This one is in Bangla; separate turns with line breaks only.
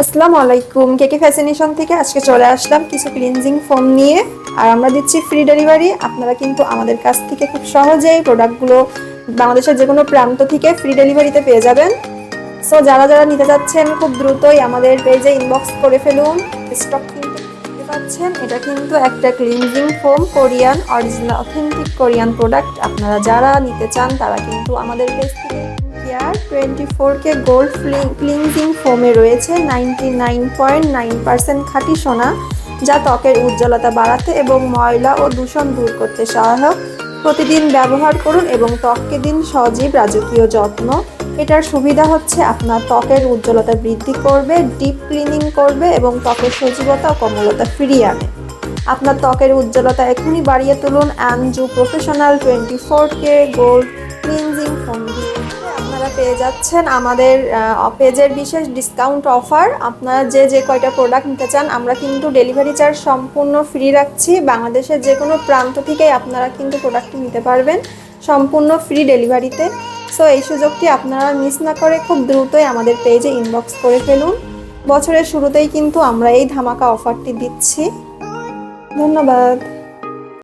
আসসালামু আলাইকুম। কেকে ফ্যাশনেশন থেকে আজকে চলে আসলাম কিছু ক্লিনজিং ফোম নিয়ে। আর আমরা দিচ্ছি ফ্রি ডেলিভারি। আপনারা কিন্তু আমাদের কাছ থেকে খুব সহজেই প্রোডাক্টগুলো বাংলাদেশের যে কোনো প্রান্ত থেকে ফ্রি ডেলিভারিতে পেয়ে যাবেন। সো যারা যারা নিতে যাচ্ছেন খুব দ্রুতই আমাদের পেজে ইনবক্স করে ফেলুন। স্টক কিন্তু দেখতে পাচ্ছেন, এটা কিন্তু একটা cleansing foam, Korean original authentic Korean product. আপনারা যারা নিতে চান তারা কিন্তু আমাদের পেজ থেকে কেয়ার 24K গোল্ড ক্লিনজিং ফোমে রয়েছে 99.9% খাঁটি সোনা, যা ত্বকের উজ্জ্বলতা বাড়াতে এবং ময়লা ও দূষণ দূর করতে সহায়ক। প্রতিদিন ব্যবহার করুন এবং ত্বককে দিন সজীব রাজকীয় যত্ন। এটার সুবিধা হচ্ছে আপনার ত্বকের উজ্জ্বলতা বৃদ্ধি করবে, ডিপ ক্লিনিং করবে এবং ত্বকের সজীবতা ও কোমলতা ফিরিয়ে আনে। আপনার ত্বকের উজ্জ্বলতা এখনই বাড়িয়ে তুলুন Anju professional 24K gold cleansing foam দিয়ে। আপনারা পেয়ে যাচ্ছেন আমাদের পেজের বিশেষ ডিসকাউন্ট অফার। আপনারা যে কয়টা প্রোডাক্ট নিতে চান আমরা কিন্তু ডেলিভারি চার্জ সম্পূর্ণ ফ্রি রাখছি। বাংলাদেশের যে কোনো প্রান্ত থেকেই আপনারা কিন্তু প্রোডাক্টটি নিতে পারবেন সম্পূর্ণ ফ্রি ডেলিভারিতে। সো এই সুযোগটি আপনারা মিস না করে খুব দ্রুতই আমাদের পেজে ইনবক্স করে ফেলুন। বছরের শুরুতেই কিন্তু আমরা এই ধামাকা অফারটি দিচ্ছি। ধন্যবাদ।